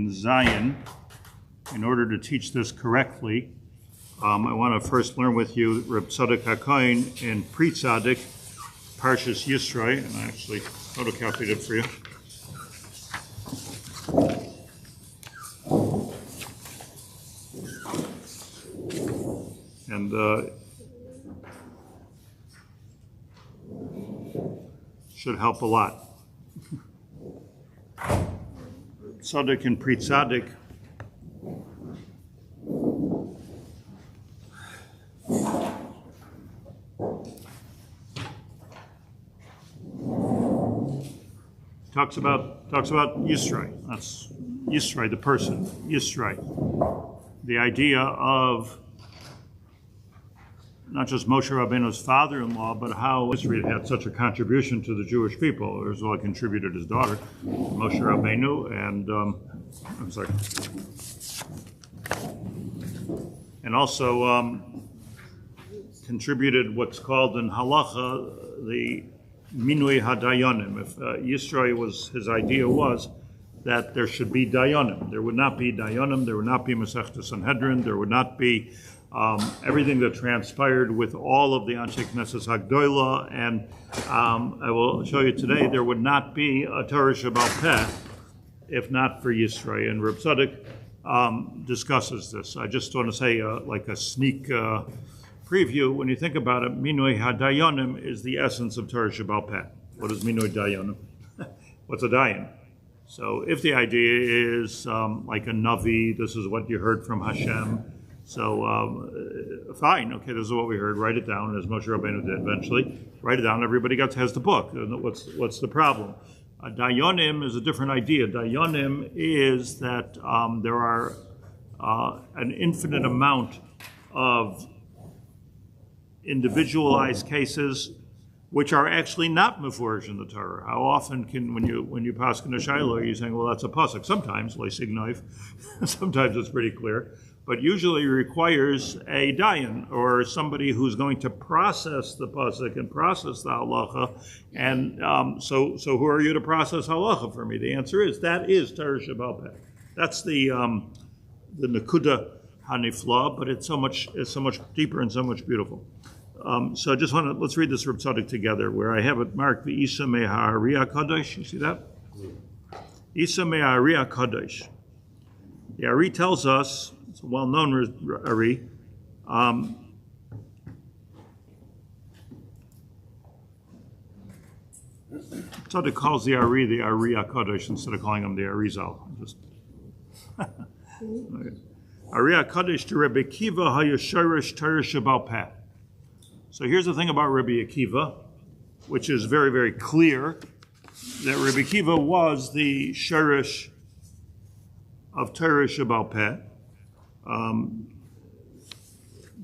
in Zion. In order to teach this correctly, I want to first learn with you Reb Tzadok HaKohen in Pre-Tzaddik, Parshas Yisroi, and I actually photocopied it for you. And should help a lot. Tzaddik and Pre-Tzaddik. Talks about Yisroi. That's Yisroi, the person. Yisroi. The idea of not just Moshe Rabbeinu's father-in-law, but how Yisroi had such a contribution to the Jewish people. There's well contributed his daughter, Moshe Rabbeinu, and also contributed what's called in halacha the Minui Hadayonim. If Yisroi his idea was that there should be Dayonim. There would not be Dayonim, there would not be Masechta Sanhedrin, there would not be everything that transpired with all of the Anshe Knesset Hagdoila, and I will show you today there would not be a Torah Shebaal Peh if not for Yisroi. And Reb Tzadok discusses this. I just want to say like a sneak preview. When you think about it, Minui Hadayonim is the essence of Torah Shebaal Peh. What is Minui Dayonim? What's a Dayan? So if the idea is like a Navi, this is what you heard from Hashem, so fine, okay, this is what we heard, write it down, as Moshe Rabbeinu did eventually. Write it down, everybody has the book. What's the problem? Dayonim is a different idea. Dayonim is that there are an infinite amount of individualized cases which are actually not mefurish in the Torah. How often when you pass in a shiloh, you're saying, well, that's a pasuk. Sometimes, leisignoif, sometimes it's pretty clear, but usually requires a dayan or somebody who's going to process the pasuk and process the halacha. And so who are you to process halacha for me? The answer is that is Torah Shebaal Peh. That's the Nakuda Hanifla, but it's so much deeper and so much beautiful. So I just let's read this Reb Tzadok together, where I have it marked the Isa Me'Ha'ari HaKadosh. You see that? Isa Me'Ha'ari HaKadosh. The Ari tells us, it's a well-known Ari, Tzadok calls the Ari HaKadosh instead of calling him the Arizal. Okay. Ari HaKadosh to Rabbi Akiva HaYeshorish Torah Shebaal Peh. So here's the thing about Rabbi Akiva, which is very, very clear, that Rabbi Akiva was the shorish of Torah Shebaal Peh.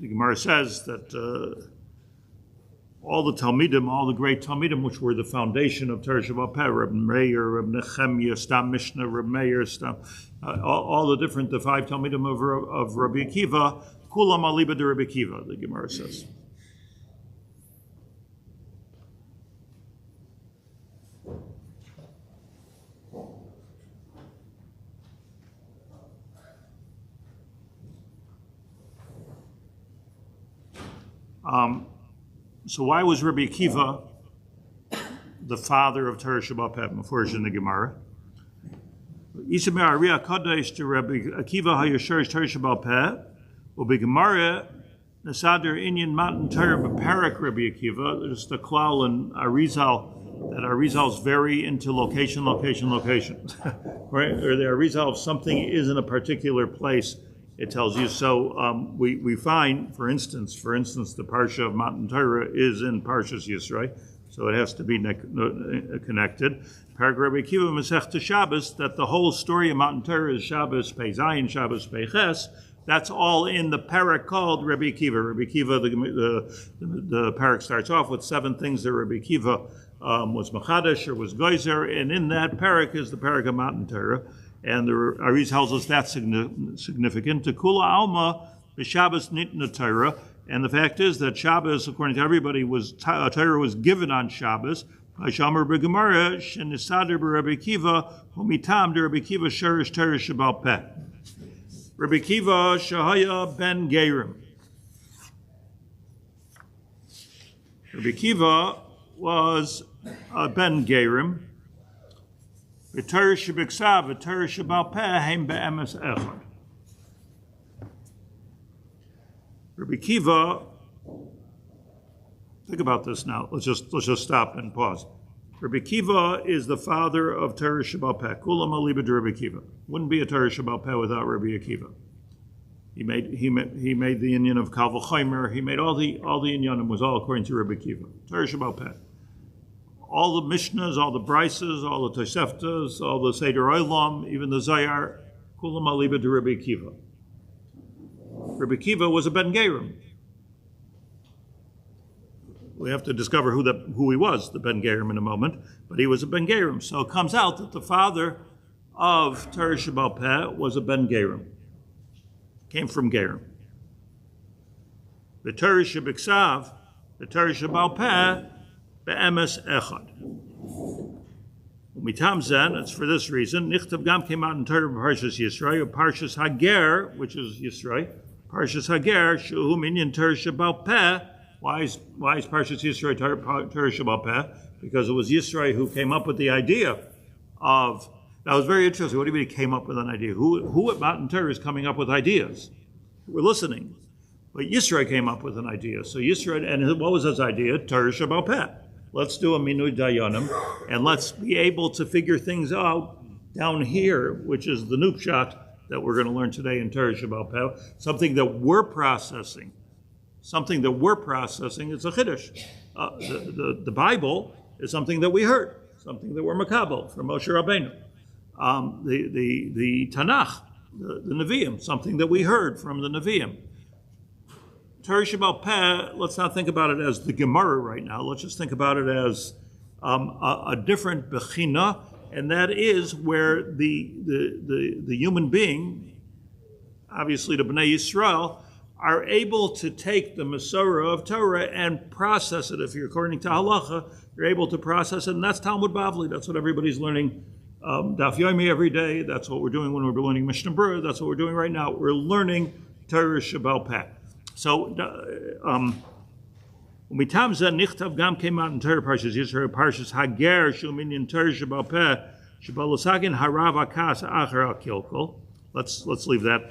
The Gemara says that all the Talmidim, all the great Talmidim, which were the foundation of Torah Shebaal Peh, Reb Meir, Reb Nechemia, Stam Mishnah, Reb Meir, all the 5 Talmidim of Rabbi Akiva, Kulam Aliba de Rabbi Akiva, the Gemara says. So why was Rabbi Akiva the father of Torah Shebaal Peh, mefurish in the Gemara? Isa Me'Ha'ari HaKadosh to Rabbi Akiva HaYeshorish Torah Shebaal Peh, u'beGemara Nesader Inyan Matan Torah B'Parak Rabbi Akiva. There's the klal and Arizal, that Arizal's very into location. Right? Or the Arizal, if something is in a particular place, it tells you. So we find, for instance, the Parsha of Matan Torah is in Parshas Yisroi, so it has to be connected. Parak Rabbi Akiva Masechta Shabbos, that the whole story of Matan Torah is Shabbos Pei Zayin, Shabbos Pei Ches. That's all in the parak called Rabbi Akiva. Rabbi Akiva, the parak starts off with 7 things that Rabbi Akiva was Machadesh or was Geyser, and in that parak is the parak of Matan Torah. And the Arizal tells us that's significant. Tekula Alma, the Shabbos Nitna Torah, and the fact is that Shabbos, according to everybody, Torah was given on Shabbos. Hashamar b'gemara shenisader b'Rabbi Akiva homitam de Rabbi Akiva sherish teresh shabal peh. Rabbi Akiva shahaya ben Gerim. Rabbi Akiva was ben Gerim. V'teresh b'ksav v'teresh shabal peh heim be'emes echad. Rabbi Akiva. Think about this now. Let's just stop and pause. Rabbi Akiva is the father of Torah Shabbat Peh. Kulam aliba de Rabbi Akiva. Wouldn't be a Torah Shabbat Peh without Rabbi Akiva. He made the inyan of Kal v'chomer. He made all the inyanim was all according to Rabbi Akiva. Torah Shabbat Peh. All the Mishnahs, all the Brises, all the Toseftas, all the Seder Olam, even the Zayar. Kulam aliba de Rabbi Akiva. Rabbi Akiva was a Ben Gerim. We have to discover who he was, the Ben Gerim, in a moment, but he was a Ben Gerim. So it comes out that the father of Torah Shabbat Peh was a Ben Gerim. Came from Gerim. The Torah Shabbat the Torah Shabbat Peh, be'emes echad. Umitam zen, it's for this reason, Nichtav Gam came out in Torah Parshas Yisrael, or Parshas Hager, which is Yisrael, Parshas Hager, Shuhu Minyan Torah Shabbat Peh. Why is Parshas Yisrael Torah Shabbat Peh? Because it was Yisrael who came up with the idea of. That was very interesting. What do you mean he came up with an idea? Who at Matan Torah is coming up with ideas? We're listening, but Yisrael came up with an idea. So Yisrael, and what was his idea? Torah Shabbat Peh. Let's do a minui dayanim, and let's be able to figure things out down here, which is the nupshat that we're going to learn today in Torah Shabbat Peh. Something that we're processing. Something that we're processing is a chiddush. The Bible is something that we heard, something that we're makabel from Moshe Rabbeinu. The Tanakh, the Nevi'im, something that we heard from the Nevi'im. Torah Shabbat Peh, let's not think about it as the Gemara right now. Let's just think about it as a different bechina, and that is where the human being, obviously the Bnei Yisrael, are able to take the Masorah of Torah and process it. If you're according to halacha, you're able to process it, and that's Talmud Bavli. That's what everybody's learning Daf Yomi every day. That's what we're doing when we're learning Mishnah Berurah. That's what we're doing right now. We're learning Torah Shabbat Peh. So, Umitam Zeh Nichtav Gam came out in Torah Parshas Yisrael, Parshas Hager, Shuminyan Torah Shabbat Peh, Shabalasagin Harav Akas Achar Kilkol. Let's leave that.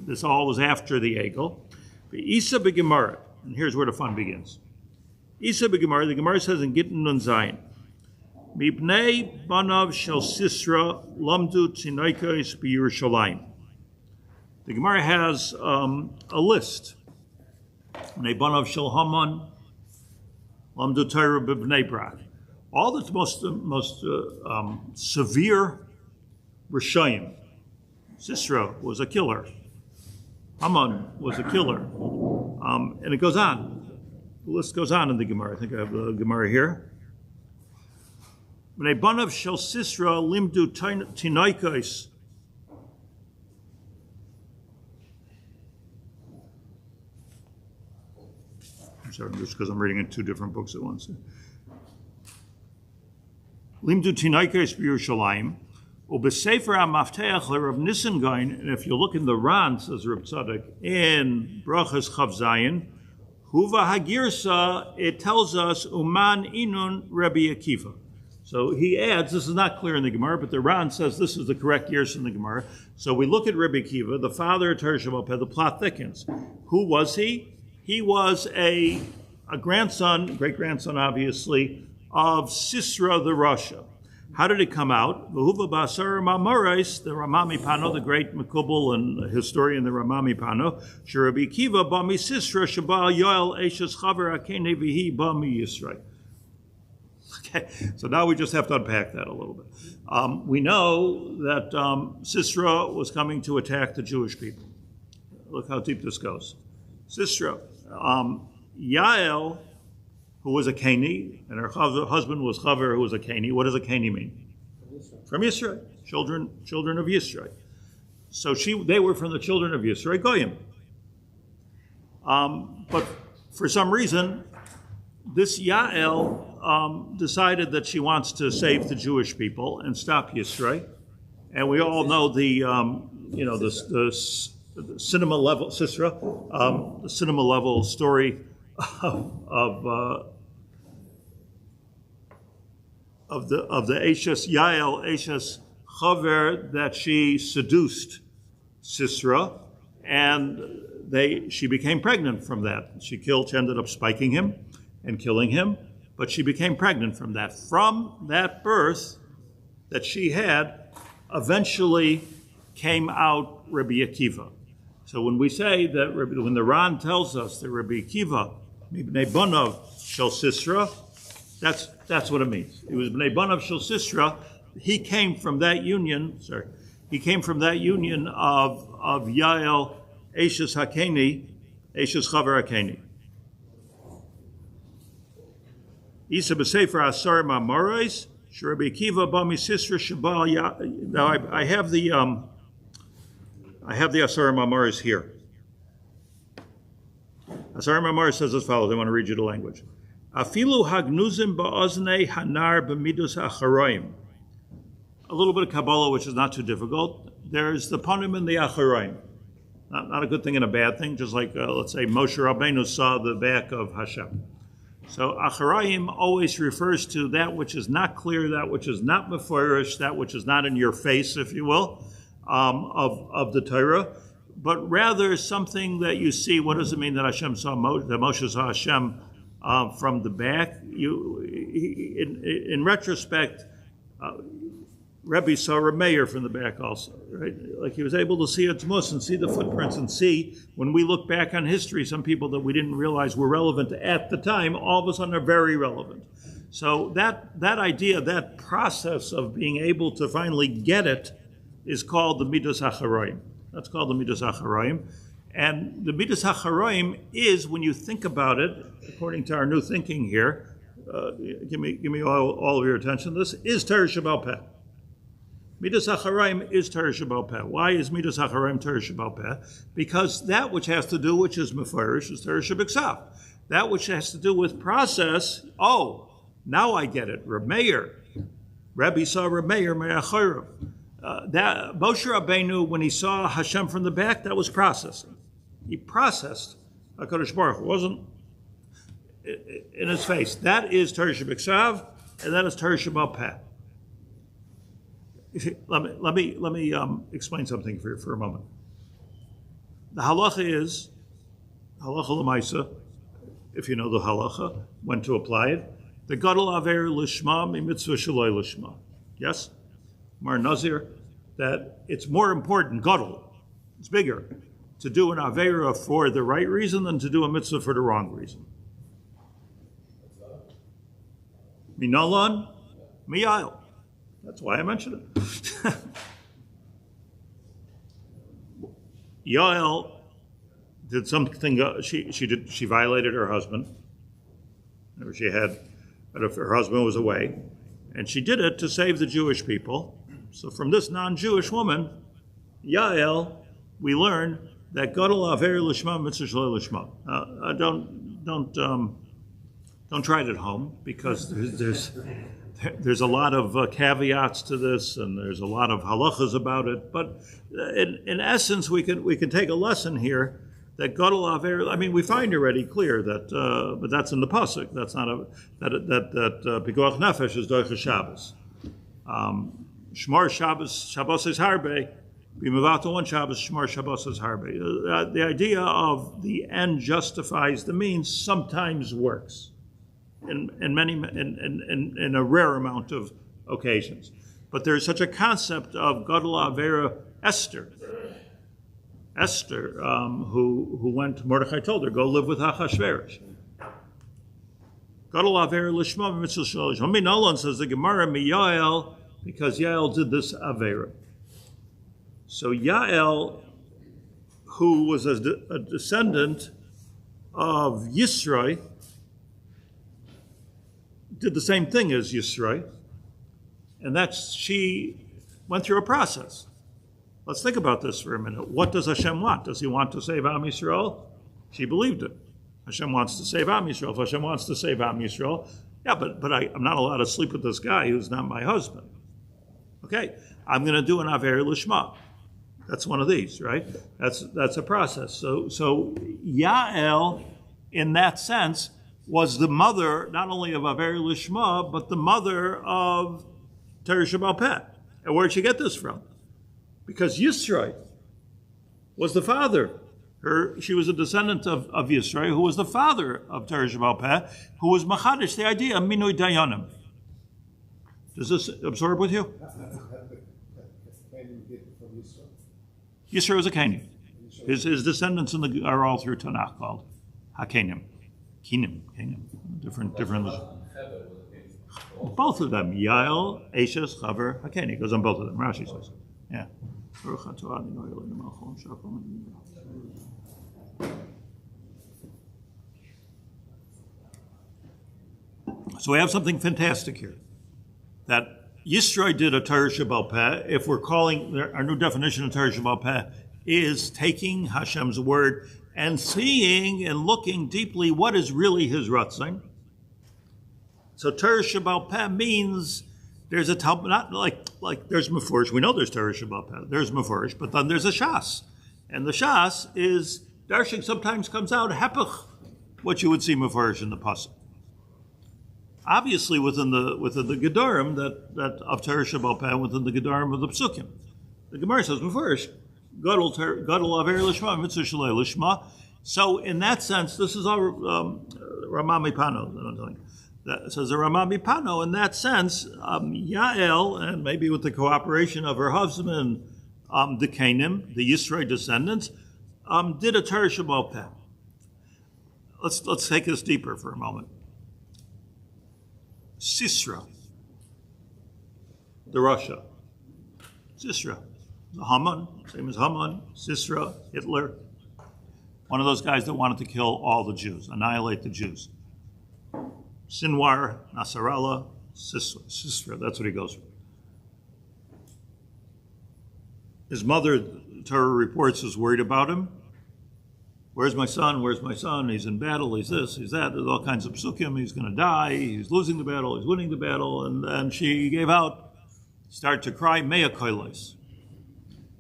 This all was after the Egel. Isa b'Gemara, and here's where the fun begins. Isa b'Gemara, the Gemara says in Gittin Nun Zayin, Mipnei banav shel Sisra lamdu tzinoikos b'Yerushalayim. The Gemara has a list. Mipnei banav shel Haman lamdu Torah b'Bnei Brak. All the most severe Rishayim. Sisra was a killer. Haman was a killer. And it goes on. The list goes on in the Gemara. I think I have the Gemara here. Bnei banav shel Sisra limdu tinoikos. I'm sorry, just because I'm reading in two different books at once. Limdu tinoikos b'Yerushalayim. Ubesefer HaMafteach LeRav Nissen Gain, and if you look in the Ran, says Reb Tzadok, in Brachas Chav Zayin, Huva Hagirsa, it tells us Uman Inun Rabbi Akiva. So he adds, this is not clear in the Gemara, but the Ran says this is the correct years in the Gemara. So we look at Rabbi Akiva, the father of Torah Shabbat Peh, the plot thickens. Who was he? He was a grandson, great-grandson obviously, of Sisra the Rasha. How did it come out? V'huva b'asar ma'amorais, the Ramami Pano, the great Mekubal and historian, the Ramami Pano, Rabbi Akiva bami Sisra sheba Yoel Eshes Chaver Akene Vihi bami Yisrael. Okay, so now we just have to unpack that a little bit. We know that Sisra was coming to attack the Jewish people. Look how deep this goes. Sisra, Yael, who was a Keni, and her husband was Chaver, who was a Keni. What does a Keni mean? From Yisrael. Children of Yisrael. So they were from the children of Yisrael, Goyim. But for some reason, this Yael decided that she wants to save the Jewish people and stop Yisrael. And we all know the cinema level Sisra, the cinema level story of the Eshes Yael Eshes Haber, that she seduced Sisra, and she became pregnant from that. She ended up spiking him and killing him, but she became pregnant from that. From that birth that she had, eventually came out Rabbi Akiva. So when we say that, when the Ran tells us that Rabbi Akiva, Bnei Banav Shel Sisra, that's what it means. It was Bnei Banav Shel Sisra. He came from that union. He came from that union of Yael Eshes Hakeni, Eshes Chaver Hakeni. Isa b'sefer Asar Ma'amoros, Rabbi Akiva ba misisra Shabal. Now I have the Asar Ma'amoros here. Asar Ma'amoros says as follows. I want to read you the language. Afilu hagnuzim ba'oznei hanar b'midus acharoim. A little bit of Kabbalah, which is not too difficult. There's the panim and the acharoim. Not a good thing and a bad thing, just like, let's say, Moshe Rabbeinu saw the back of Hashem. So Acharayim always refers to that which is not clear, that which is not meforish, that which is not in your face, if you will, of the Torah, but rather something that you see. What does it mean that Hashem saw that Moshe saw Hashem from the back? In retrospect, Rebbe saw Meir from the back also, right? Like he was able to see a Tmuz and see the footprints and see, when we look back on history, some people that we didn't realize were relevant at the time, all of a sudden are very relevant. So that idea, that process of being able to finally get it is called the Midas HaCharoim. That's called the Midas HaCharoim. And the Midas HaCharoim is, when you think about it, according to our new thinking here, give me all of your attention, this is Torah Sheba'al Peh. Midas HaCharoim is Torah Sheba'al Peh. Why is Midas HaCharoim Torah Sheba'al Peh? Because that which has to do, which is Meforish, is Torah Shebiksav. That which has to do with process, now I get it. Meir, Rabbi saw Meir Me'acharav. That Moshe Rabbeinu, when he saw Hashem from the back, that was processing. He processed HaKadosh Baruch Hu. It wasn't in his face. That is Torah Shebiksav, and that is Torah Sheba'al Peh. Let me explain something for a moment. The halacha is, halacha l'maisa, if you know the halacha, when to apply it, the gadol aver lishma mi mitzvah shaloi lishma. Yes? Mar Nazir, that it's more important, gadol, it's bigger, to do an avera for the right reason than to do a mitzvah for the wrong reason. Minalan, miyayil. That's why I mentioned it. Yael did something. She violated her husband. Her husband was away, and she did it to save the Jewish people. So from this non-Jewish woman, Yael, we learn that gadol aver lishma mitzvah shaloi lishma. Don't try it at home, because there's a lot of caveats to this, and there's a lot of halachas about it. But in essence, we can take a lesson here that gadol aver. I mean, we find already clear that, but that's in the pasuk. That's not that pikuach nefesh is doicha Shabbos. Shmar Shabbos is harbe. B'mavato one Shabbos, Shmar Shabbos is harbe. The idea of the end justifies the means sometimes works. In a rare amount of occasions. But there's such a concept of gadol avera Esther, who went, Mordechai told her, go live with Achashverosh. Gadol avera lishma mitzvah shalosh. Nolan says the Gemara miyael, because Yael did this avera. So Yael, who was a descendant of Yisroi, did the same thing as Yisroi, and she went through a process. Let's think about this for a minute. What does Hashem want? Does he want to save Am Yisrael? She believed it. Hashem wants to save Am Yisrael. If Hashem wants to save Am Yisrael, yeah, but I'm not allowed to sleep with this guy who's not my husband. Okay, I'm going to do an Aver Lishma. That's one of these, right? That's a process. So Yael, in that sense, was the mother not only of Aver Lishma, but the mother of Teresh Baal Peh. And where'd she get this from? Because Yisroi was the father. She was a descendant of Yisroi, who was the father of Teresh Baal Peh, who was Machadish, the idea of Minui Dayanim. Does this absorb with you? Yisroi was a Kenim. His descendants are all through Tanakh called Hakenim. Kenim. Different. Both of them. Yael, Eshes, Chaver, Hakeni. It goes on both of them. Rashi says. Yeah. So we have something fantastic here. That Yisroi did a Teresh Baal Peh. If we're calling, our new definition of Teresh Baal Peh is taking Hashem's word and seeing and looking deeply what is really his Ratzon. So Teresh Baal Peh means there's a not like there's Mefurish. We know there's Teresh Baal Peh. There's Mefurish, but then there's a Shas. And the Shas is, Darshing sometimes comes out Hepech, what you would see Mefurish in the Pasuk. Obviously within the Gedarim that of Teresh Baal Peh, within the Gedarim of the Psukim. The Gemara says Mefurish, Gadol Aver Lishma, Mitzvah Shalei Lishma. So in that sense, this is all Ramah Mipano. That says the Ramah Mipano. In that sense, Yael, and maybe with the cooperation of her husband, the Kenim, the Yisroi descendants, did a Teresh Baal Peh. Let's take this deeper for a moment. Sisra, the Russia. Sisra, the Haman, same as Haman, Sisra, Hitler. One of those guys that wanted to kill all the Jews, annihilate the Jews. Sinwar, Nasrallah, Sisra, that's what he goes for. His mother, Torah reports, is worried about him. Where's my son? Where's my son? He's in battle. He's this, he's that. There's all kinds of psukim. He's going to die. He's losing the battle. He's winning the battle. And she gave out, started to cry, Mea Kehillas.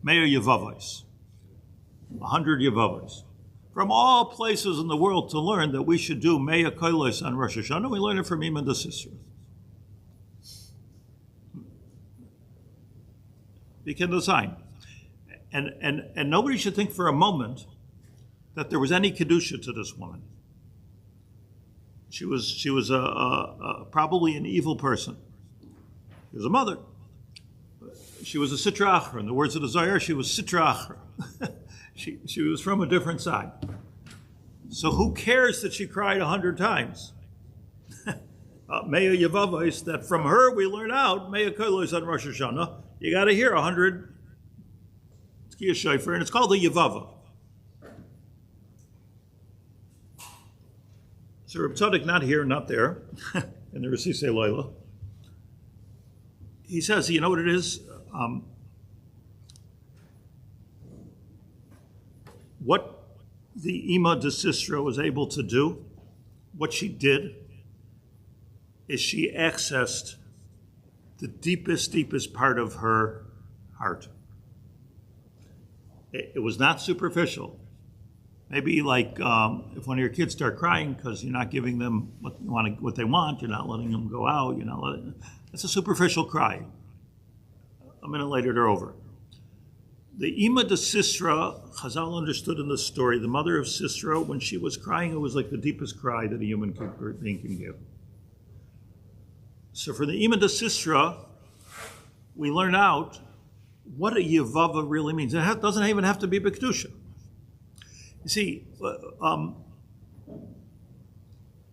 Mea Yevavos. 100 Yevavos. From all places in the world to learn that we should do Mea Kehillas on Rosh Hashanah, we learn it from Iman Sisra. You can design. And nobody should think for a moment that there was any kedusha to this woman. She was probably an evil person. She was a mother. She was a sitra achra. In the words of the Zohar, she was sitra achra. She was from a different side. So who cares that she cried 100 times? Mea Yevavos, that from her we learn out, Mea Kehillas on Rosh Hashanah, you got to hear 100 Tzidkas Shofar, and it's called the Yevava. So Reb Tzadok, not here, not there, in the Resisei Loila, he says, you know what it is? What the Ima de Sisra was able to do, what she did, is she accessed the deepest part of her heart. It was not superficial. Maybe like if one of your kids start crying because you're not giving them what they want, you're not letting them go out, it's a superficial cry. A minute later, they're over. The Ima de Sisra, Chazal understood in the story, the mother of Sisra, when she was crying, it was like the deepest cry that a human being can give. So for the Ima de Sisra, we learn out what a Yevava really means. It doesn't even have to be B'Kedusha. You see,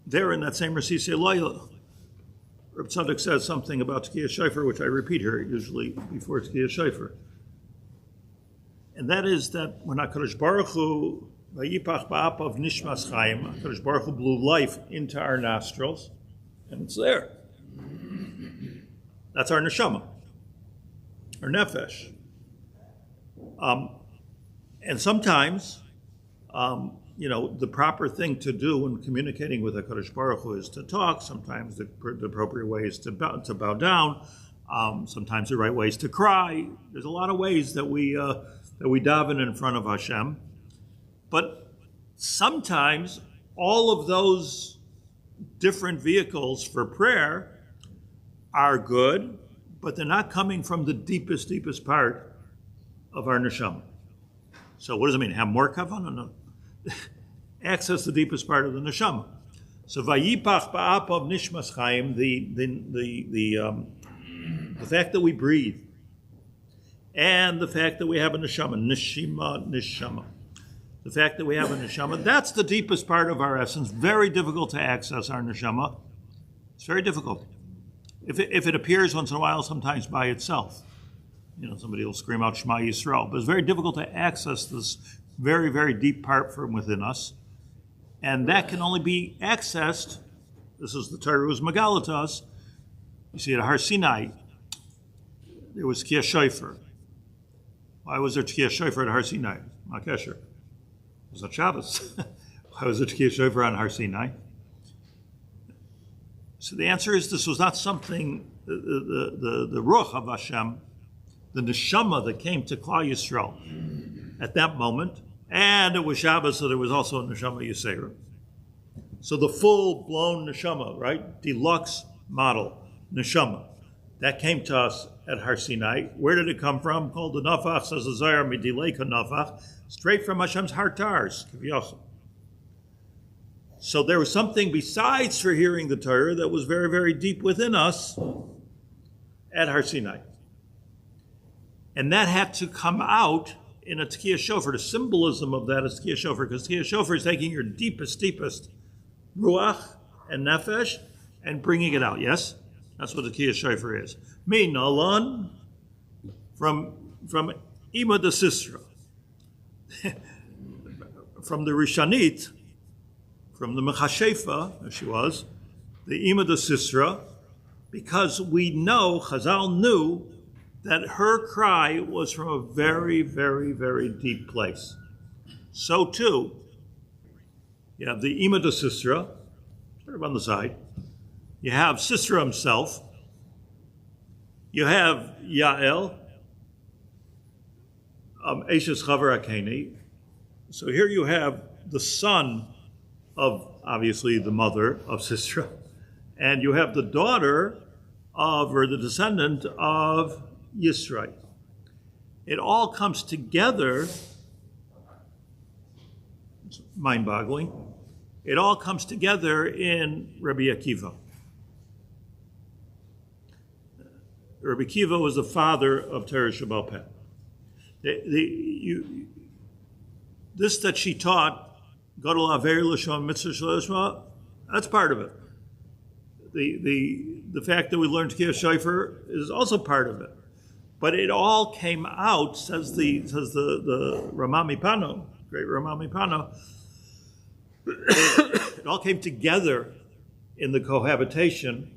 there in that same Resisei Loila, Reb Tzadok says something about Tzidkas Shofar, which I repeat here usually before Tzidkas Shofar. And that is that when HaKadosh Baruch Hu, Vayipach ba'apav nishmas Chaim, HaKadosh Baruch Hu blew life into our nostrils, and it's there. That's our neshama, our nefesh. And sometimes the proper thing to do when communicating with HaKadosh Baruch Hu is to talk. Sometimes the appropriate way is to bow down. Sometimes the right way is to cry. There's a lot of ways that we daven in front of Hashem. But sometimes all of those different vehicles for prayer are good, but they're not coming from the deepest part of our neshama. So what does it mean? Have more kavanah? No. Access the deepest part of the neshama. So vayipach ba'apav nishmas Chaim, the fact that we breathe, and the fact that we have a neshama, nishama. The fact that we have a neshama, that's the deepest part of our essence. Very difficult to access our neshama. It's very difficult. If it appears once in a while, sometimes by itself. Somebody will scream out Shema Yisrael. But it's very difficult to access this very, very deep part from within us. And that can only be accessed, this is the Torah who's Megala to us. You see, at Har Sinai, there was Tkiyah Shofar. Why was there Tkiyah Shofar at Har Sinai? Makesher. It was not Shabbos. Why was there Tkiyah Shofar on Har Sinai? So the answer is this was not something, the Ruach of Hashem, the neshama that came to Klal Yisrael at that moment, and it was Shabbos, so there was also a neshama Yisera. So the full-blown neshama, right? Deluxe model neshama. That came to us at Har Sinai. Where did it come from? Called the Nafach, says the Zohar, Midilei Nafach, straight from Hashem's Hartars, Kivyochel. So there was something besides for hearing the Torah that was very, very deep within us at Har Sinai. And that had to come out in a Tkiyah Shofar. The symbolism of that is Tkiyah Shofar, because Tkiyah Shofar is taking your deepest Ruach and Nefesh and bringing it out, yes? That's what the Tkiyah Shofar is. Min Alan, from Ima de Sisra, from the Rishanit, from the Mechashefa, as she was, the Ima de Sisra, because we know, Chazal knew, that her cry was from a very, very, very deep place. So too, you have the Ima de Sisra, sort of on the side. You have Sisra himself. You have Yael, Eshes Chaver Akeni. So here you have the son of, obviously, the mother of Sisra, and you have the daughter of, or the descendant of, Yisrael. It all comes together, it's mind-boggling, it all comes together in Rabbi Akiva. Rabbi Akiva was the father of Torah Shebaal Peh. This that she taught, Gadol Aver L'Shma Mitzvah Shloshma, that's part of it. The fact that we learned Tkiyah Shofar is also part of it. But it all came out, says the Ramami Pano, great Ramami Pano, it all came together in the cohabitation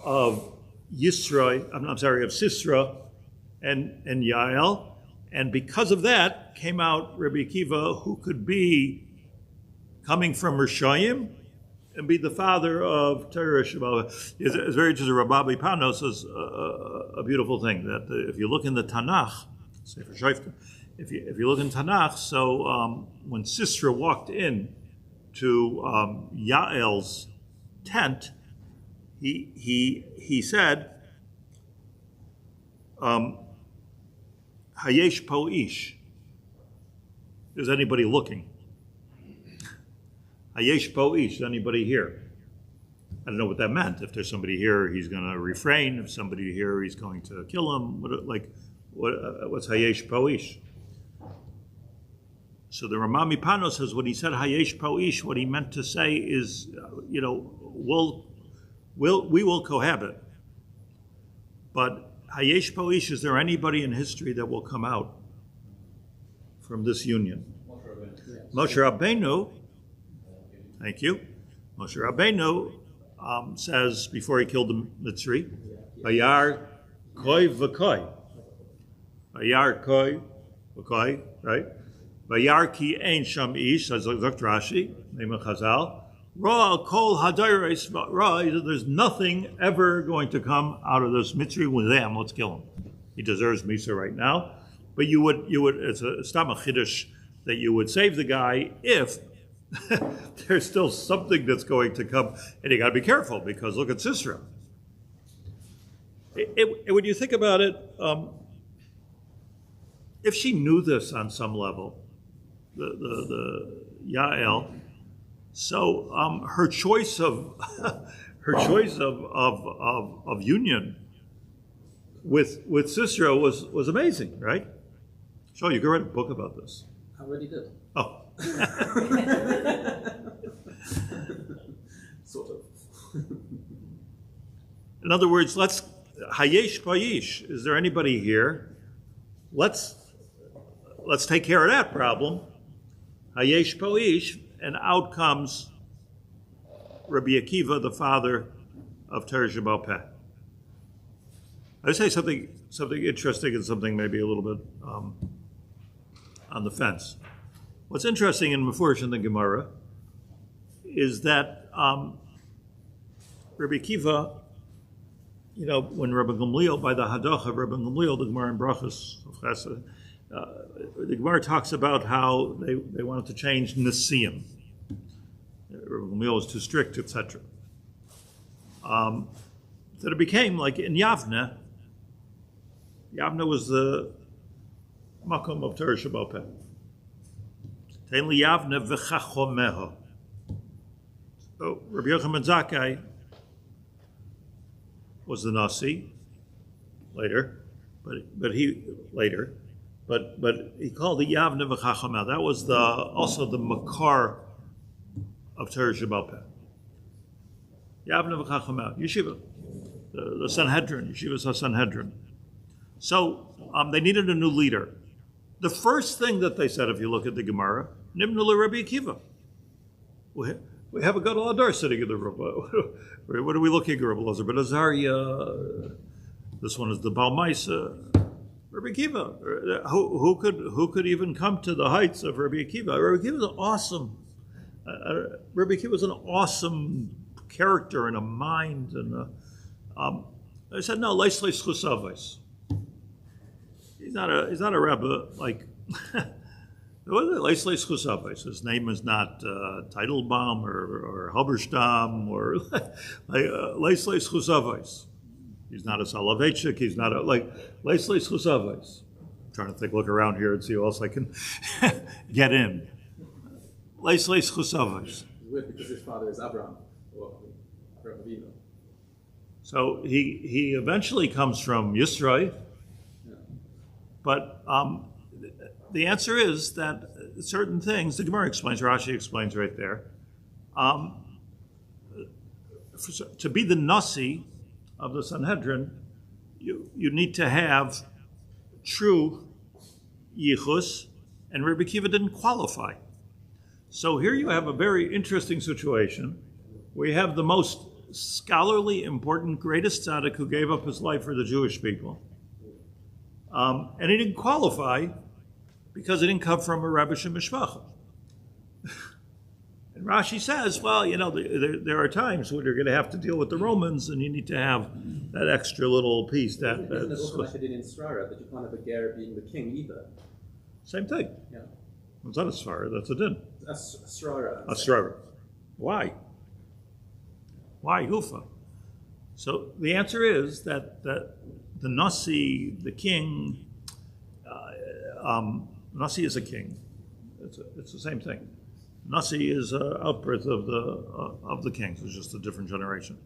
of Yisroi, of Sisra and Yael, and because of that came out Rabbi Akiva, who could be coming from Rishayim and be the father of Torah Shebaal. It's very interesting. Rabbi Pano says a beautiful thing, that if you look in the Tanakh, Sefer Shoftim, if you look in Tanakh, so when Sisra walked in to Yael's tent, he said, Hayesh po ish. Is anybody looking? Hayesh po ish. Is anybody here? I don't know what that meant. If there's somebody here, he's going to refrain. If somebody here, he's going to kill him. What's Hayesh po ish? So the Ramami Pano says when he said Hayesh po ish, what he meant to say is, we will cohabit. But Hayesh po ish, is there anybody in history that will come out from this union? Moshe Rabbeinu, thank you. Moshe Rabbeinu says before he killed the Mitzri, Vayar koi v'koi. Vayar koi v'koi, right? Vayar ki ein sham ish, as Dr. Rashi, name of Chazal. Ra kol hadayres ra. There's nothing ever going to come out of this mitzri with them. Let's kill him. He deserves misa right now. But you would. It's a stam chiddush that you would save the guy if there's still something that's going to come, and you got to be careful because look at Sisera. When you think about it, if she knew this on some level, the Yael, so her choice of union with Sisera was amazing, right? So you could write a book about this. I already did. Oh. Sort of. In other words, let's hayesh payish. Is there anybody here? Let's take care of that problem. Hayesh payish, and out comes Rabbi Akiva, the father of Torah Sheba'al Peh. I would say something interesting and something maybe a little bit on the fence. What's interesting in Mefurish in the Gemara is that Rabbi Akiva, when Rabbi Gamliel, by the Hadach of Rabbi Gamliel, the Gemara in Brachos, the Gemara talks about how they wanted to change Nesiim. Rabbi Gamliel was too strict, etc. That it became like in Yavne. Yavne was the makom of Torah Sheba'al Peh. Tein li Yavne v'chachomeha. So Rabbi Yochanan Zakkai was the Nasi later, but he called the Yavne v'chachomeha. That was also the makar of Torah Sheba'al Peh. Yavne v'chachomeha, yeshiva, the Sanhedrin, yeshivas HaSanhedrin. So they needed a new leader. The first thing that they said, if you look at the Gemara, Nimnu Rabbi Akiva. We have a Gadol Adar sitting in the room. What are we looking at, Rabbi Lazar? But Azariah, this one is the Balmaisa. Rabbi Akiva. Who could even come to the heights of Rabbi Akiva? Rabbi Akiva was awesome. Rabbi Akiva was an awesome character and a mind. And I said, no, Leisle Schusavais. He's not a rabbi like his name is not Teitelbaum or Halberstam or Leisle Schusavais. He's not a Soloveitchik. He's not a Leisle Schusavais. I'm trying to look around here and see who else I can get in. Leisle Schusavais. Weird because his father is Abraham or Abraham. So he eventually comes from Yisrael. But the answer is that certain things, the Gemara explains, Rashi explains right there, to be the Nasi of the Sanhedrin, you need to have true Yichus, and Rabbi Akiva didn't qualify. So here you have a very interesting situation. We have the most scholarly, important, greatest tzaddik who gave up his life for the Jewish people. And he didn't qualify because he didn't come from a Rebbe Mishpacha. And Rashi says, well, there are times when you're going to have to deal with the Romans, and you need to have that extra little piece. Isn't it also like they did in Srara, that you can't have a ger being the king either? Same thing. Yeah. It's not a Srara, that's a din. A Srara. A Srara. Why? Why Hufa? So the answer is that the Nasi, the king, Nasi is a king. It's the same thing. Nasi is an outbirth of the kings. It's just a different generation.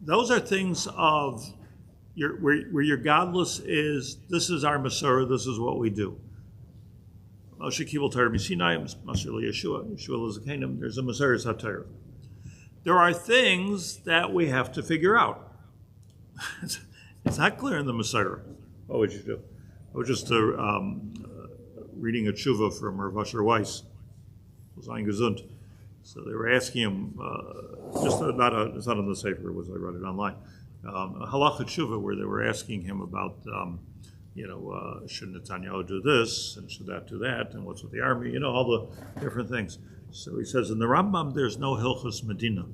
Those are things of where your godless is. This is our Masorah. This is what we do. Moshe Kibbutz Torah Misinai, Moshe Yeshua. Yeshua is a kingdom. There's a Masorah HaTorah. There are things that we have to figure out. It's not clear in the Masorah. What would you do? I was just reading a tshuva from Rav Asher Weiss. It was ein gesund. So they were asking him, it's not on the Sefer, I read it online, a halacha tshuva where they were asking him about should Netanyahu do this and should that do that, and what's with the army, all the different things. So he says in the Rambam, there's no Hilchos Medina.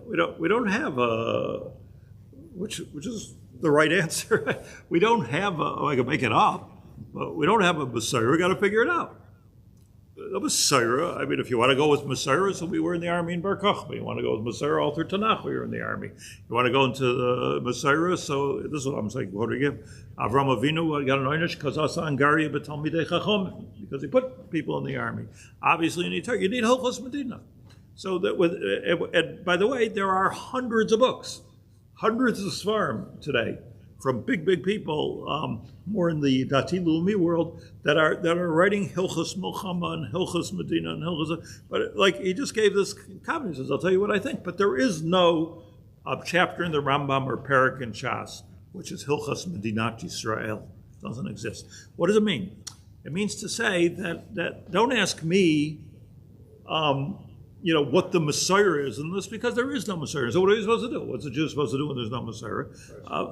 We don't have which is the right answer. We don't have I can make it up, but we don't have a Messiah. We got to figure it out. The Messiah, if you want to go with Messiah, so we were in the army in Bar Kochba. You want to go with Messiah all through Tanakh, we were in the army. You want to go into the Messiah, so this is what I'm saying. What do you give? Avraham Avinu got an oynish kazasa angaria b'talmidei chacham, because he put people in the army. Obviously, you need Hilchos Medina. So that and by the way, there are hundreds of books, hundreds of svarim today from big people, more in the Dati Lumi world, that are writing Hilchos Milchama and Hilchos Medina and Hilchos. But he just gave this comment. He says, "I'll tell you what I think." But there is no chapter in the Rambam or Perek in Shas which is Hilchos Medinat Yisrael. It doesn't exist. What does it mean? It means to say that don't ask me. What the Messiah is in this, because there is no Messiah. So what are you supposed to do? What's a Jew supposed to do when there's no Messiah?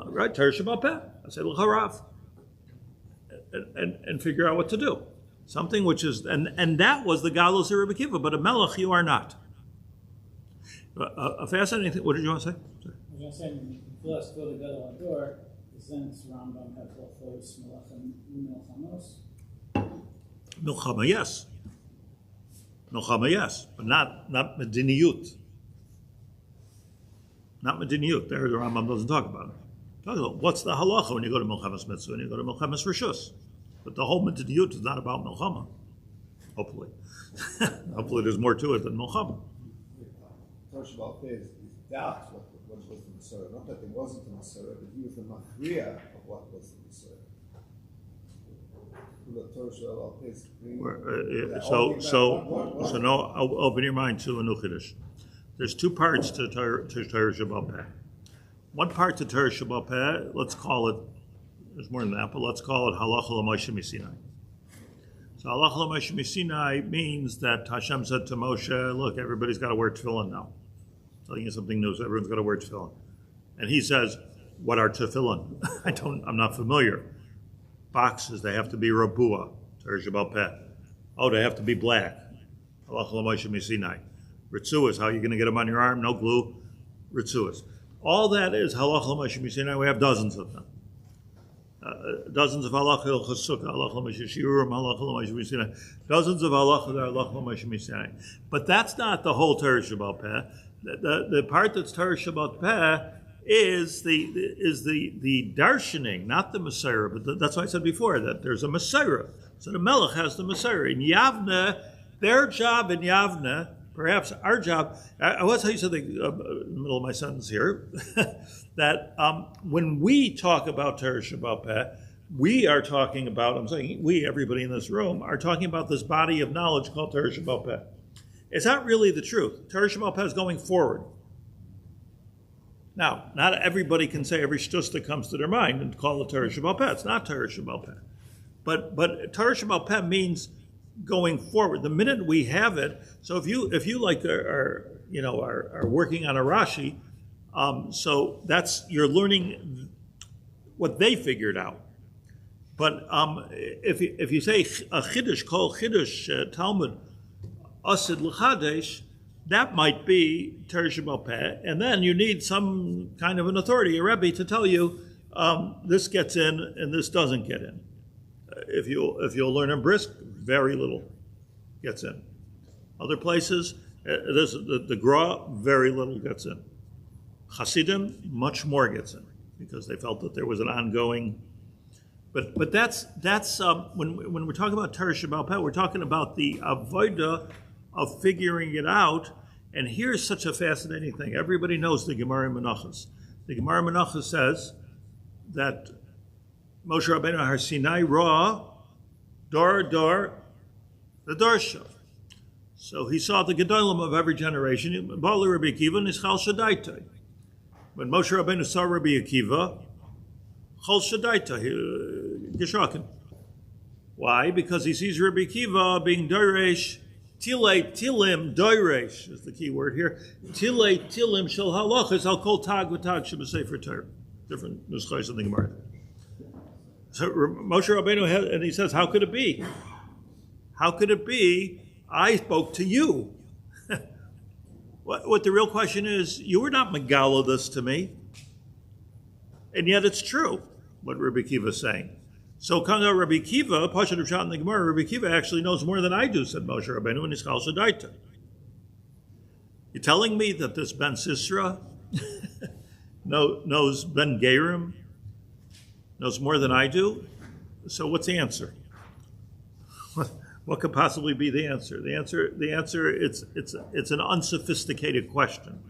Right, Torah Shabbat Peh. I say l'charav, and figure out what to do. Something which is, and that was the Galus of Rabbi Akiva, but a Melech you are not. A fascinating thing. What did you want to say? Sorry. I was going to say, when you first go to Gadol Ador, since Rambam had both those Milchama, yes. Milchama, yes, but not mediniyut. Not mediniyut. There, the Rambam doesn't talk about it. Talk about what's the halacha when you go to Milchamas Mitzvah, when you go to Milchamas Rishus. But the whole mediniyut is not about Milchama. Hopefully. Hopefully there's more to it than Milchama. Torah Shabbat Peh is doubt what was the Messiah. Not that there wasn't a Messiah, but he was the machriya of what was the Messiah. So now I'll open your mind to a new chiddush. There's two parts to Torah Shabbat Peh. One part to Torah Shabbat Peh, let's call it, there's more than that, but let's call it Halacha L'Moshe Misinai. So Halacha L'Moshe Misinai means that Hashem said to Moshe, look, everybody's got to wear tefillin now. Telling you something new, so everyone's got to wear tefillin. And he says, what are tefillin? I'm not familiar. Boxes, they have to be rabua, Torah Shabbat Peh. Oh, they have to be black. Halacha L'Moshe Misinai. Ritzuas, how are you going to get them on your arm? No glue. Ritzuas. All that is Halacha L'Moshe Misinai. We have dozens of them. Dozens of halacha Hilchos Sukkah, halacha L'Moshe Shiur, halacha L'Moshe Misinai. Dozens of halacha that are halacha L'Moshe Misinai. But that's not the whole Torah Shabbat Peh. The part that's Torah Shabbat Peh is the darshaning, not the Messiah, but that's why I said before that there's a Messiah. So the Melech has the Messiah. In Yavne, their job in Yavne, perhaps our job, I want to tell you something in the middle of my sentence here, that when we talk about Torah Shabbat Peh, we are talking about, I'm saying we, everybody in this room, are talking about this body of knowledge called Torah Shabbat Peh. It's not really the truth. Torah Shabbat Peh is going forward. Now, not everybody can say every shtus that comes to their mind and call it Torah Shabbat Peh. It's not Torah Shabbat Peh. But Torah Shabbat Peh means going forward. The minute we have it, so if you like are working on a Rashi, so that's, you're learning what they figured out. But if you say a chiddush, call chiddush Talmud asid l'chadesh, that might be Torah Shabbat Peh, and then you need some kind of an authority, a Rebbe, to tell you this gets in and this doesn't get in. If you'll learn in Brisk, very little gets in. Other places, the Gra, very little gets in. Hasidim, much more gets in, because they felt that there was an ongoing. But that's when we're talking about Torah Shabbat Peh, we're talking about the avodah of figuring it out. And here's such a fascinating thing. Everybody knows the Gemara Menachos. The Gemara Menachos says that Moshe Rabbeinu Har Sinai Ra Dor the Darsha. So he saw the Gedolim of every generation. Biylא Rabbi Akiva Nischal Shadaita. When Moshe Rabbeinu saw Rabbi Akiva, Chol Shadaita, Geshaken. Why? Because he sees Rabbi Akiva being Doresh. Tilei tilim doiresh is the key word here. Tilei tilim shel halachas al kol tag v'tag shebesefer Torah. different nuschos in the Gemara. So Moshe Rabbeinu and he says, how could it be? How could it be? I spoke to you. What the real question is, you were not megala this to me. And yet it's true, what Rabbi Kiva is saying. So comes out Rabbi Kiva, Pashat of Shat in the Gemara, Rabbi Kiva actually knows more than I do, said Moshe Rabbeinu in his Chal Shadaita. You're telling me that this Ben Sisra knows Ben Gerim, knows more than I do? So what's the answer? What could possibly be the answer? The answer, it's an unsophisticated question.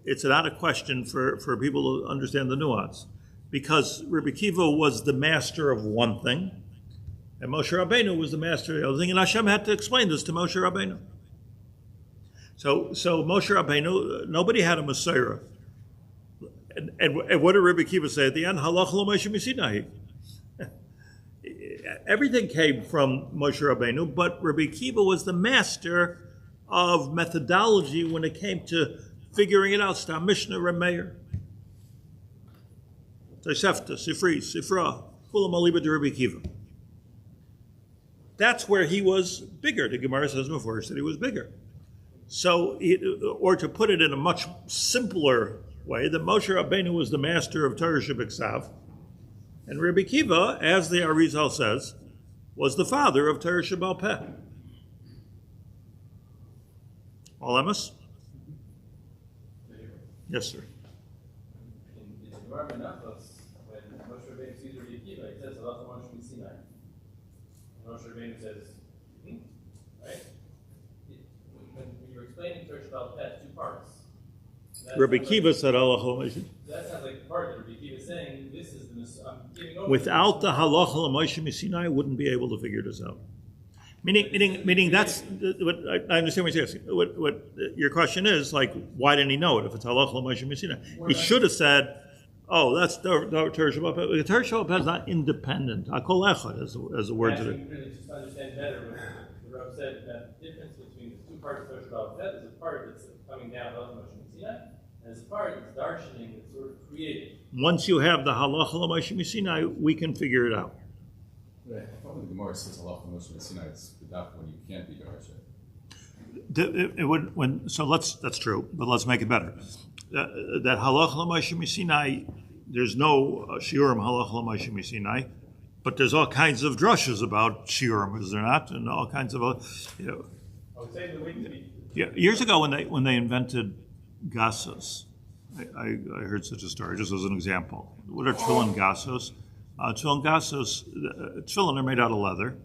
It's not a question for people to understand the nuance, because Rabbi Kiva was the master of one thing, and Moshe Rabbeinu was the master of the other thing, and Hashem had to explain this to Moshe Rabbeinu. So Moshe Rabbeinu, nobody had a Messiah. And what did Rabbi Kiva say at the end? Halach lo Moshe misinai. Everything came from Moshe Rabbeinu, but Rabbi Kiva was the master of methodology when it came to figuring it out. Stam Mishnah Meir. Tosefta, Sifri, Sifra, Kulam Aliba de Rabbi Kiva. That's where he was bigger. The Gemara says before that he was bigger. So, or to put it in a much simpler way, that Moshe Rabbeinu was the master of Torah Shebiksav, and Rabbi Kiva, as the Arizal says, was the father of Torah Shebal Peh. All emes? Yes, sir. In the Gemara Menachos, when Moshe Rabbeinu sees Rabbi Kiva, he says, "Halach Moshe Misinai." Moshe Rabbeinu says, right? When you're explaining Torah Shebal Peh, two parts. Rabbi Kiva said, "Allah Moshe." That sounds like the part that Rabbi Kiva is saying, "This is the I'm giving over." Without the halacha l'Moshe Misinai, I wouldn't be able to figure this out. Meaning that's what I understand what you're asking. What your question is, like, why didn't he know it if it's halacha l'Moshe Misinai? He should have said, "Oh, that's the Torah Shebal Peh." The Torah Shebal Peh is not independent. Hakol echad, as the word to it. Really just understand better what the Rav said, that difference between the two parts of Torah Shebal Peh is a part that's coming down Halach Moshe Misinai, and it's a part that's darshaning, that's sort of created. Once you have the halacha l'Moshe Misinai, we can figure it out. Right. I thought when the Gemara says halach Moshe Misinai, it's enough when you can't be darshan. That's true, but let's make it better. That halach l'Moshe Misinai, there's no shiurim halach l'Moshe Misinai, but there's all kinds of drushes about shiurim, is there not? And all kinds of, I would say the way to be. Yeah, years ago when they invented gasos, I heard such a story, just as an example. What are tefillin gasos? Tefillin are made out of leather.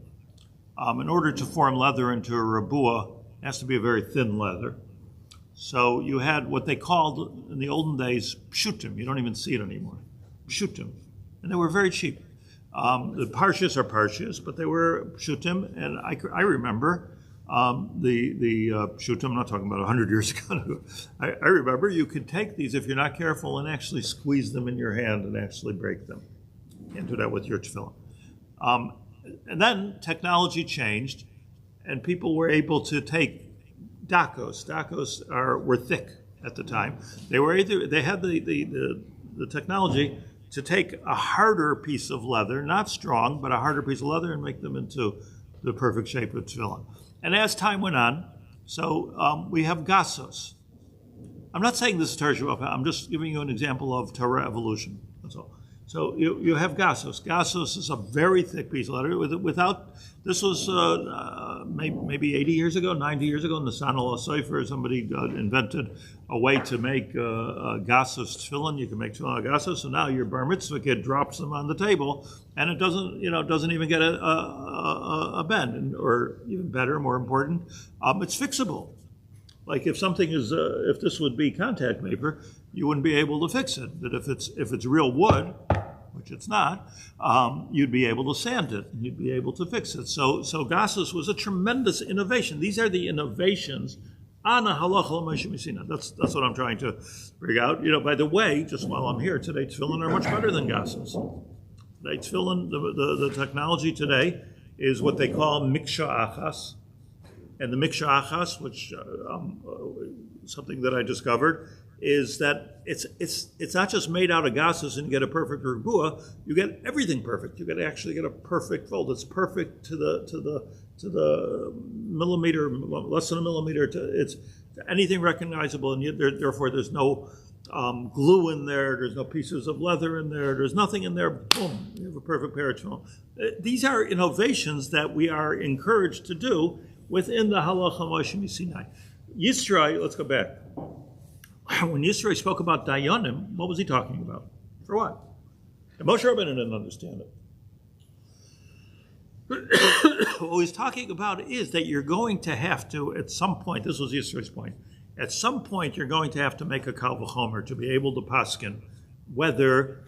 In order to form leather into a rabua, it has to be a very thin leather. So you had what they called in the olden days pshutim. You don't even see it anymore. Pshutim. And they were very cheap. The parshas are parshas, but they were pshutim. And I remember the pshutim, I'm not talking about 100 years ago. I remember you could take these if you're not careful and actually squeeze them in your hand and actually break them. You can't do that with your tefillin. And then technology changed, and people were able to take dakos. Dakos were thick at the time. They had the technology to take a harder piece of leather, not strong, but a harder piece of leather, and make them into the perfect shape of tefillin. And as time went on, so we have gasos. I'm not saying this is Torah Shebal Peh. I'm just giving you an example of Torah evolution. That's all. So you have gasos. Gasos is a very thick piece of leather. This was maybe 80 years ago, 90 years ago, in the Sanal Sefer, somebody invented a way to make gasos tefillin. You can make tefillin gasos. So now your bar mitzvah kid drops them on the table, and it doesn't even get a bend. Or even better, more important, it's fixable. Like if something is, if this would be contact paper, you wouldn't be able to fix it. But if it's real wood, which it's not, you'd be able to sand it, and you'd be able to fix it. So gasos was a tremendous innovation. These are the innovations on a halacha l'Moshe Misinai. That's what I'm trying to bring out. By the way, just while I'm here today, tefillin are much better than gasos. Today, tefillin, the technology today is what they call miksha achas. And the miksha achas, which something that I discovered, is that it's not just made out of gases and you get a perfect regua. You get everything perfect. You actually get a perfect fold. It's perfect to the millimeter, less than a millimeter. It's anything recognizable, and therefore there's no glue in there. There's no pieces of leather in there. There's nothing in there. Boom, you have a perfect pair of tefillin. These are innovations that we are encouraged to do within the halacha Moshe Sinai. Yisrael, let's go back. When Yisrael spoke about dayanim, what was he talking about? For what? And Moshe Rabbeinu didn't understand it. What he's talking about is that you're going to have to, at some point, this was Yisrael's point, at some point you're going to have to make a kal v'chomer to be able to paskin whether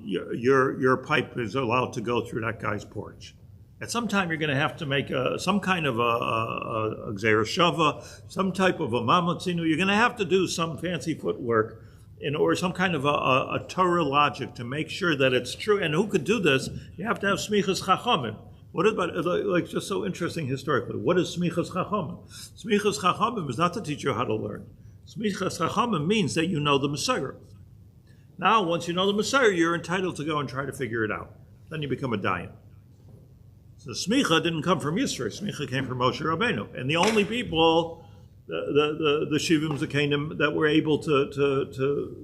your pipe is allowed to go through that guy's porch. At some time you're going to have to make some kind of a gzeira shava, some type of a mamatzinu. You're going to have to do some fancy footwork or some kind of a Torah logic to make sure that it's true. And who could do this? You have to have smichas chachamim. What about, like, just so interesting historically, what is smichas chachamim? Smichas chachamim is not to teach you how to learn. Smichas chachamim means that you know the Messiah. Now, once you know the Messiah, you're entitled to go and try to figure it out. Then you become a dayan. So smicha didn't come from Yisrael. Smicha came from Moshe Rabbeinu. And the only people, the Shivim Zakenim, that were able to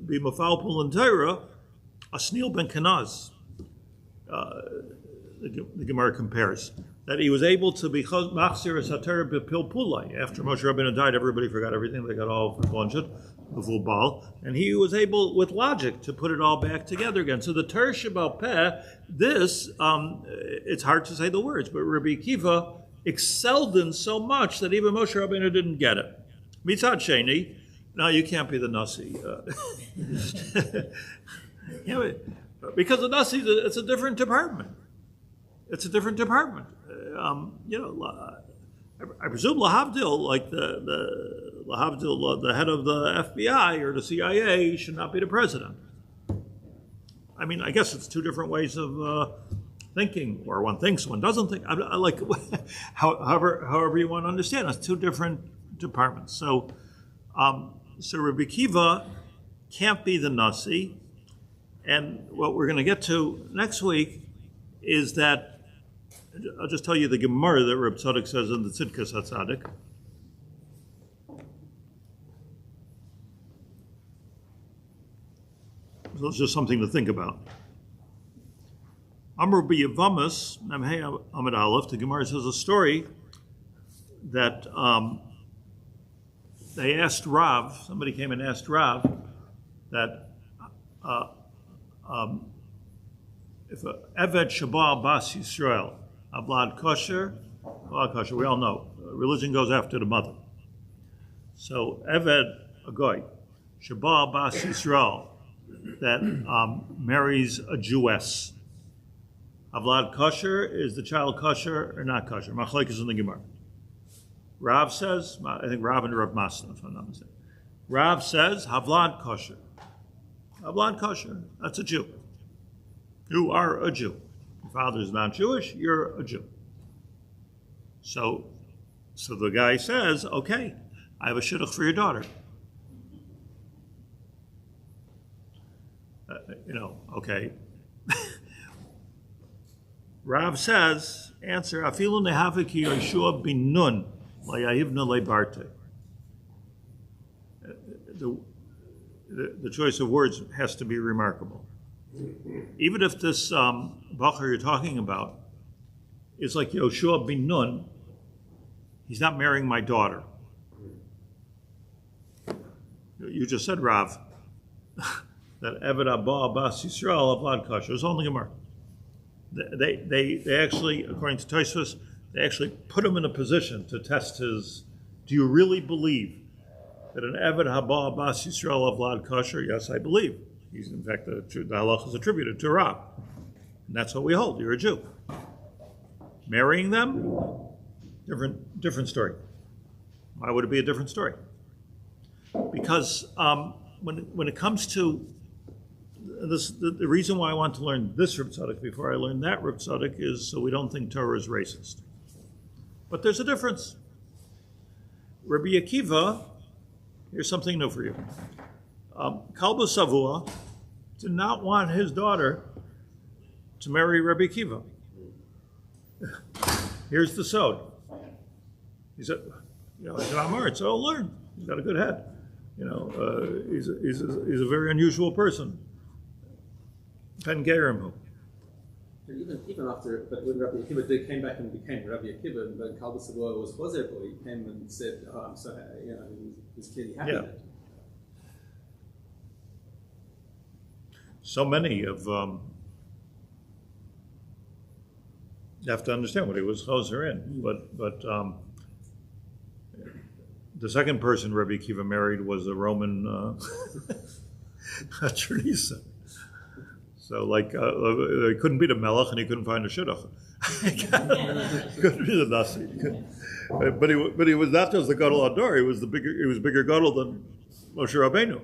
be Mafalpul and Torah, Asnil ben Kenaz. The Gemara compares that he was able to be machzir as haTorah b'pil pulai. After Moshe Rabbeinu died, everybody forgot everything. They got all blunted, the full ball, and he was able, with logic, to put it all back together again. So the Torah Shebal Peh, this it's hard to say the words, but Rabbi Akiva excelled in so much that even Moshe Rabbeinu didn't get it. Mitzad Sheni, no, you can't be the Nasi. Because the Nasi, it's a different department. It's a different department. I presume Lahavdil, like the Lahavdil, the head of the FBI or the CIA, should not be the president. I mean, I guess it's two different ways of thinking, or one thinks, one doesn't think. I like however you want to understand. It's two different departments. So Rabbi Akiva can't be the Nasi, and what we're going to get to next week is that. I'll just tell you the Gemara that Reb Tzadok says in the Tzidkas Hatzadik. So it's just something to think about. Amr b'Yavamas, Namhei Amid Aleph, the Gemara says a story that they asked Rav, somebody came and asked Rav that if a Eved Shabal Bas Yisrael, Ablad kosher, we all know. Religion goes after the mother. So Eved, a goy, Shabal Bas Yisrael, that marries a Jewess. Ablad kosher, is the child kosher or not kosher? Machlek is in the Gemara. Rav says, I think Rav and Rav Masna, if I'm not mistaken. Rav says, Havlad kosher. Havlad kosher, that's a Jew. You are a Jew. Your father's not Jewish, you're a Jew. So the guy says, okay, I have a shidduch for your daughter. Okay. Rav says, answer, afilu nehaviki Yeshua bin Nun, layahivna lebarte. The choice of words has to be remarkable. Even if this Bacher you're talking about is like Yoshua bin Nun, he's not marrying my daughter. You just said, Rav, that Eved Abba Bas Yisrael Avlad Kasher. It's only Gemara. They actually, according to Tosfos, they actually put him in a position to test his, do you really believe that an Eved Haba Bas Yisrael Avlad Kasher? Yes, I believe. He's, in fact, the halach is attributed to Rav. And that's what we hold. You're a Jew. Marrying them, different story. Why would it be a different story? Because when it comes to this, the reason why I want to learn this Reb Tzadok before I learn that Reb Tzadok is so we don't think Torah is racist. But there's a difference. Rabbi Akiva, here's something new for you. Kalba Savua did not want his daughter to marry Rabbi Akiva. Here's the sod. He said, he's an Amar, so learn. He's got a good head. He's a very unusual person. Ben Gerim. Even after, but when Rabbi Akiva came back and became Rabbi Akiva, and when Kalba Savua was Chozer, he came and said, "I'm so happy," he was clearly happy. Yeah. So many of you have to understand what he was Chozer in, but the second person Rabbi Akiva married was a Roman Teresa. So, he couldn't be the Melech and he couldn't find a Shidduch. He couldn't be the Nasi. But he was not just the Gadol Ador. He was bigger Gadol than Moshe Rabbeinu.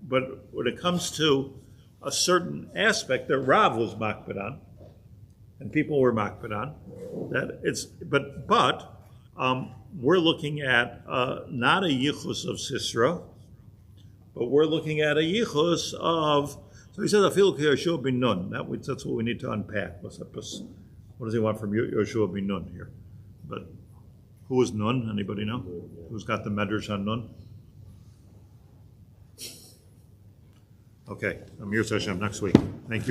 But when it comes to a certain aspect that Rav was makpid on, and people were makpid on, we're looking at not a yichus of Sisra, but we're looking at a yichus of. So he says, "Afil Yeshua bin Nun." That's what we need to unpack. What does he want from Yeshua bin Nun here? But who is Nun? Anybody know? Who's got the medrash on Nun? Okay, Amir Hashem next week. Thank you.